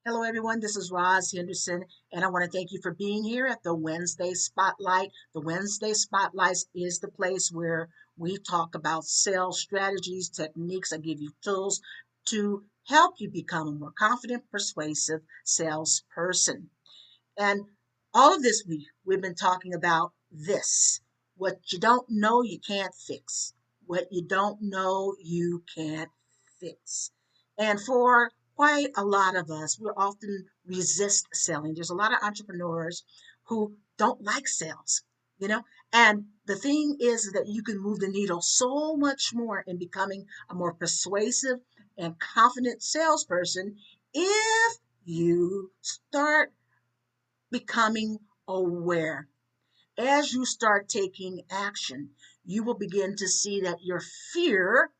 Hello, everyone. This is Roz Henderson, and I want to thank you for being here at the Wednesday Spotlight. The Wednesday Spotlight is the place where we talk about sales strategies, techniques. I give you tools to help you become a more confident, persuasive salesperson. And all of this week, we've been talking about this: what you don't know, you can't fix. What you don't know, you can't fix. And for quite a lot of us, we often resist selling. There's a lot of entrepreneurs who don't like sales, you know? And the thing is that you can move the needle so much more in becoming a more persuasive and confident salesperson if you start becoming aware. As you start taking action, you will begin to see that your fear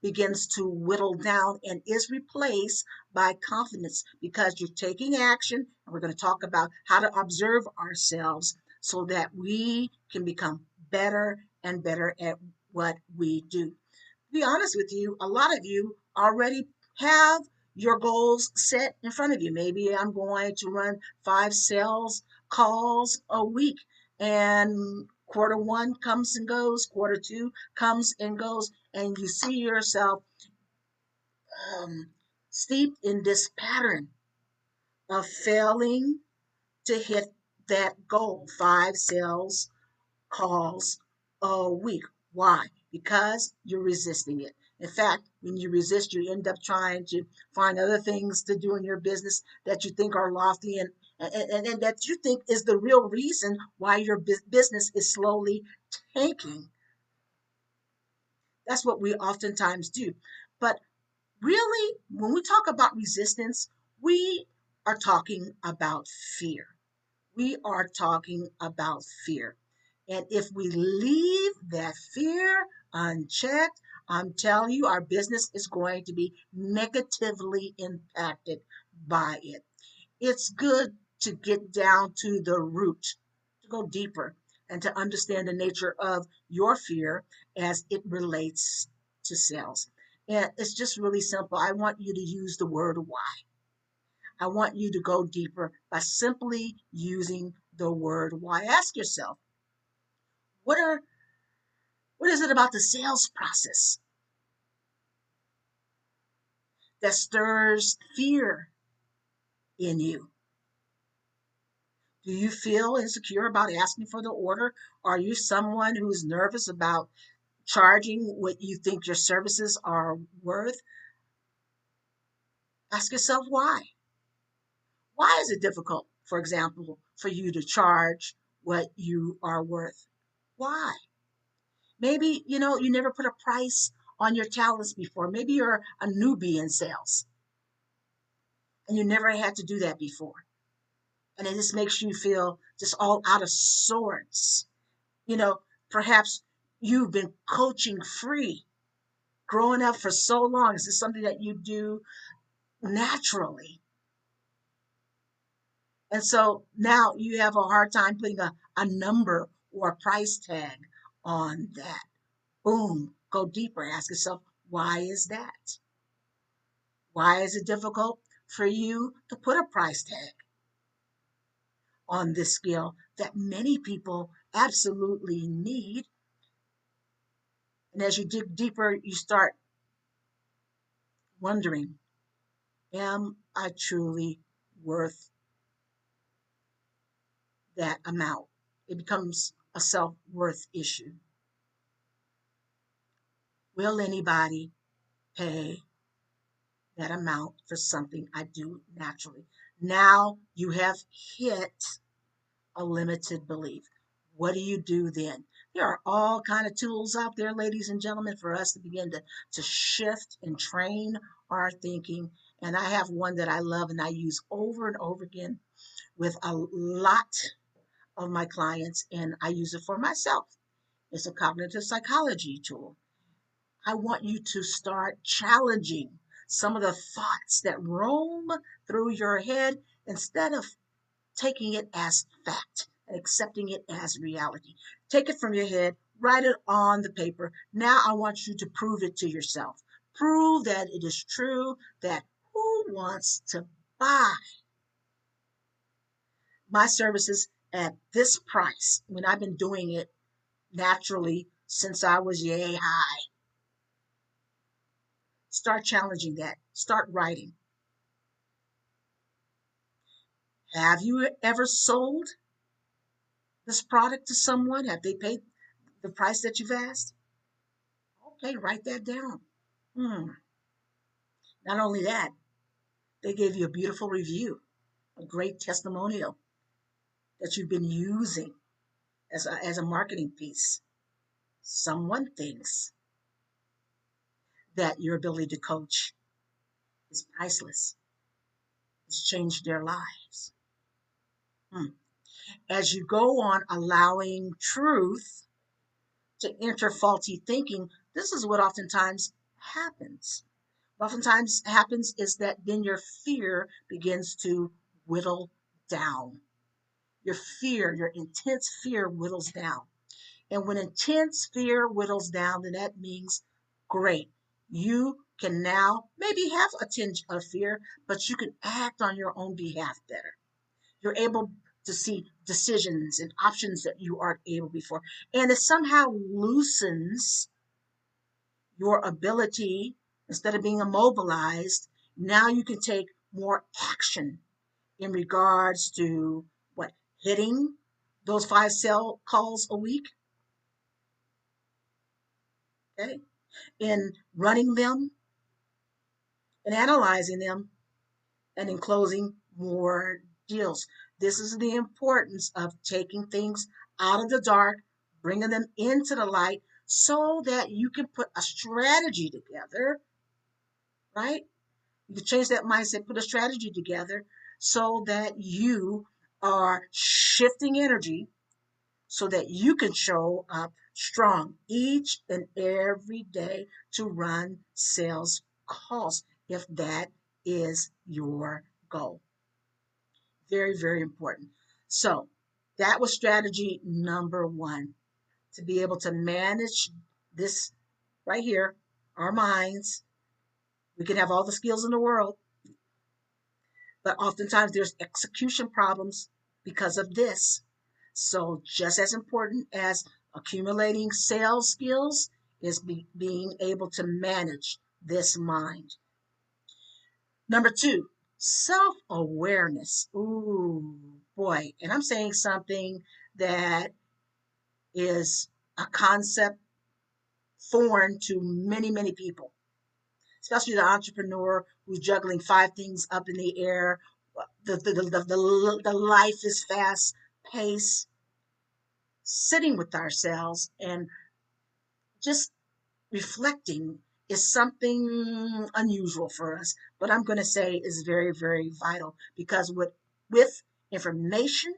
begins to whittle down and is replaced by confidence because you're taking action. And we're going to talk about how to observe ourselves so that we can become better and better at what we do. To be honest with you, a lot of you already have your goals set in front of you. Maybe I'm going to run 5 sales calls a week, and quarter 1 comes and goes, quarter 2 comes and goes, and you see yourself um, steeped in this pattern of failing to hit that goal, 5 sales calls a week. Why? Because you're resisting it. In fact, when you resist, you end up trying to find other things to do in your business that you think are lofty and that you think is the real reason why your business is slowly tanking. That's what we oftentimes do. But really, when we talk about resistance, we are talking about fear. We are talking about fear. And if we leave that fear unchecked, I'm telling you, our business is going to be negatively impacted by it. It's good to get down to the root, to go deeper, and to understand the nature of your fear as it relates to sales. And it's just really simple. I want you to use the word why. I want you to go deeper by simply using the word why. Ask yourself, what are what is it about the sales process that stirs fear in you? Do you feel insecure about asking for the order? Are you someone who's nervous about charging what you think your services are worth? Ask yourself why. Why is it difficult, for example, for you to charge what you are worth? Why? Maybe, you never put a price on your talents before. Maybe you're a newbie in sales and you never had to do that before. And it just makes you feel just all out of sorts. You know, perhaps you've been coaching free, growing up for so long. Is this something that you do naturally? And so now you have a hard time putting a number or a price tag on that. Boom, go deeper. Ask yourself, why is that? Why is it difficult for you to put a price tag on this skill that many people absolutely need? And as you dig deeper, you start wondering, am I truly worth that amount? It becomes a self worth issue. Will anybody pay that amount for something I do naturally? Now you have hit a limited belief. What do you do then? There are all kind of tools out there, ladies and gentlemen, for us to begin to shift and train our thinking. And I have one that I love and I use over and over again with a lot of my clients, and I use it for myself. It's a cognitive psychology tool. I want you to start challenging some of the thoughts that roam through your head instead of taking it as fact and accepting it as reality. Take it from your head, write it on the paper. Now I want you to prove it to yourself. Prove that it is true that who wants to buy my services at this price when I've been doing it naturally since I was yay high. Start challenging that. Start writing. Have you ever sold this product to someone? Have they paid the price that you've asked? Okay, write that down. Hmm. Not only that, they gave you a beautiful review, a great testimonial that you've been using as a marketing piece. Someone thinks that your ability to coach is priceless. It's changed their lives. Hmm. As you go on allowing truth to enter faulty thinking, this is what oftentimes happens. What oftentimes happens is that then your fear begins to whittle down. Your fear, your intense fear whittles down. And when intense fear whittles down, then that means great. You can now maybe have a tinge of fear, but you can act on your own behalf better. You're able to see decisions and options that you aren't able before. And it somehow loosens your ability, instead of being immobilized, now you can take more action in regards to what, hitting those 5 sale calls a week, okay, in running them and analyzing them, and in closing more deals. This is the importance of taking things out of the dark, bringing them into the light so that you can put a strategy together, right? You can change that mindset, put a strategy together so that you are shifting energy so that you can show up strong each and every day to run sales calls if that is your goal. Very, very important. So that was strategy number one, to be able to manage this right here, our minds. We can have all the skills in the world, but oftentimes there's execution problems because of this. So just as important as accumulating sales skills is being able to manage this mind. Number two, self-awareness. Ooh, boy. And I'm saying something that is a concept foreign to many, many people, especially the entrepreneur who's juggling 5 things up in the air. The life is fast paced. Sitting with ourselves and just reflecting is something unusual for us, but I'm going to say is very, very vital, because with information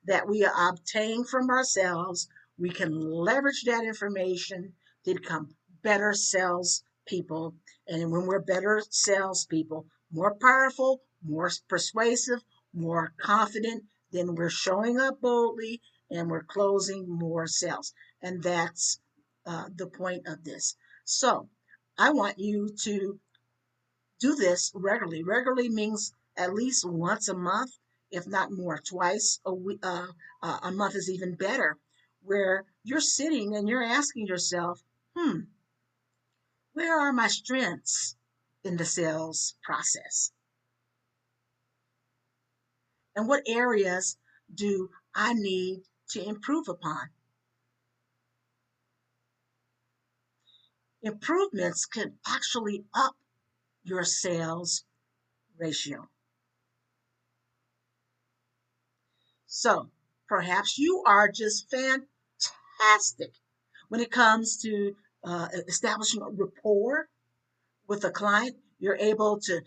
that we obtain from ourselves, we can leverage that information to become better salespeople. And when we're better salespeople, more powerful, more persuasive, more confident, then we're showing up boldly and we're closing more sales. And that's the point of this. So I want you to do this regularly. Regularly means at least once a month, if not more, twice a week. A month is even better, where you're sitting and you're asking yourself, where are my strengths in the sales process? And what areas do I need to improve upon? Improvements can actually up your sales ratio. So perhaps you are just fantastic when it comes to establishing a rapport with a client. You're able to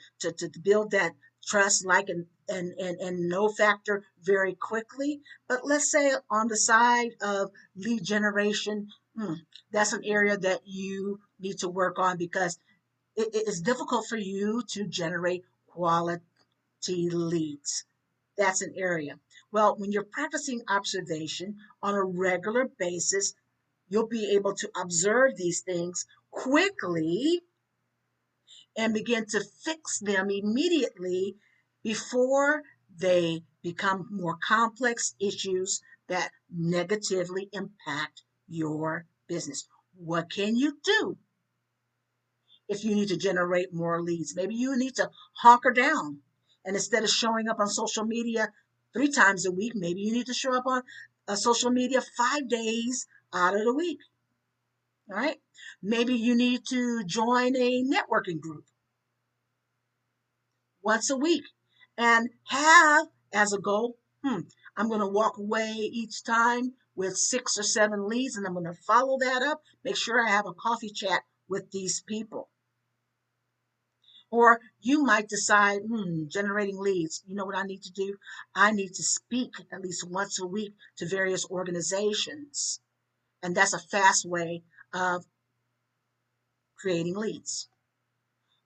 build that trust, like, and know factor very quickly. But let's say on the side of lead generation, that's an area that you need to work on, because it is difficult for you to generate quality leads. That's an area. Well, when you're practicing observation on a regular basis, you'll be able to observe these things quickly and begin to fix them immediately before they become more complex issues that negatively impact your business. What can you do if you need to generate more leads? Maybe you need to hunker down. And instead of showing up on social media 3 times a week, maybe you need to show up on social media 5 days out of the week. All right. Maybe you need to join a networking group once a week and have as a goal, I'm going to walk away each time with 6 or 7 leads, and I'm going to follow that up, make sure I have a coffee chat with these people. Or you might decide, generating leads, you know what I need to do? I need to speak at least once a week to various organizations. And that's a fast way of creating leads.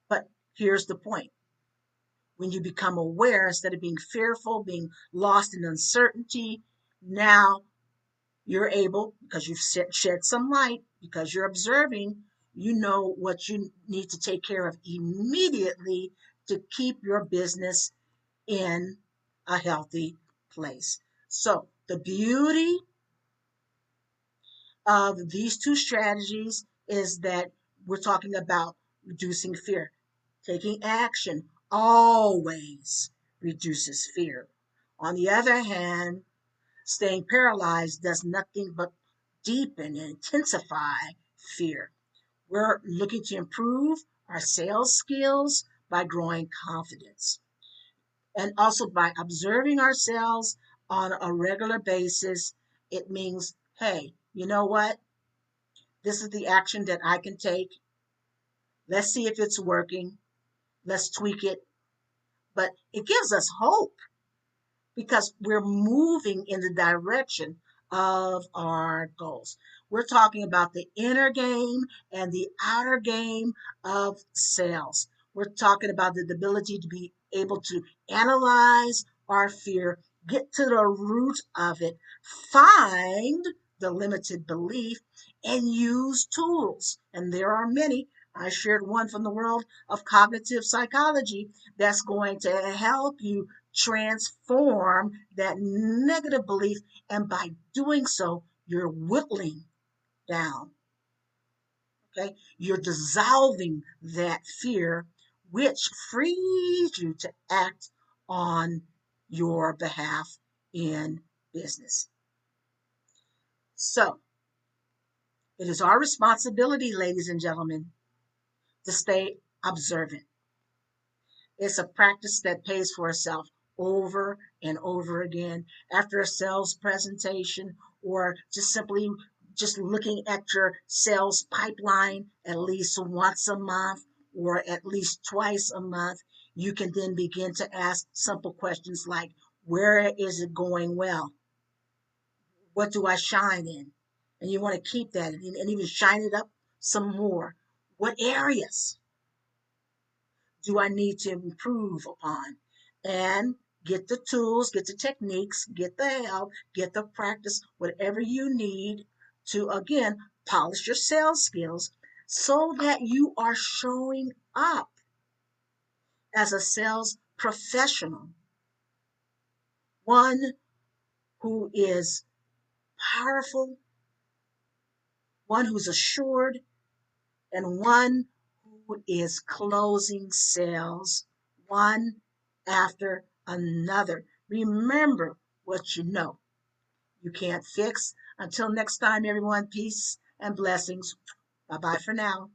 But here's the point. When you become aware, instead of being fearful, being lost in uncertainty, now you're able, because you've shed some light, because you're observing, you know what you need to take care of immediately to keep your business in a healthy place. So the beauty of these 2 strategies is that we're talking about reducing fear. Taking action always reduces fear. On the other hand, staying paralyzed does nothing but deepen and intensify fear. We're looking to improve our sales skills by growing confidence and also by observing ourselves on a regular basis. It means, hey, you know what? This is the action that I can take. Let's see if it's working. Let's tweak it. But it gives us hope because we're moving in the direction of our goals. We're talking about the inner game and the outer game of sales. We're talking about the ability to be able to analyze our fear, get to the root of it, find the limited belief, and use tools. And there are many. I shared one from the world of cognitive psychology that's going to help you transform that negative belief. And by doing so, you're whittling down. Okay? You're dissolving that fear, which frees you to act on your behalf in business. So, it is our responsibility, ladies and gentlemen, to stay observant. It's a practice that pays for itself over and over again after a sales presentation, or just simply just looking at your sales pipeline at least once a month or at least twice a month. You can then begin to ask simple questions like, where is it going well? What do I shine in? And you want to keep that and even shine it up some more. What areas do I need to improve upon? And get the tools, get the techniques, get the help, get the practice, whatever you need to, again, polish your sales skills so that you are showing up as a sales professional, one who is powerful, one who's assured, and one who is closing sales one after another. Remember what you know. You can't fix. Until next time, everyone, peace and blessings. Bye bye for now.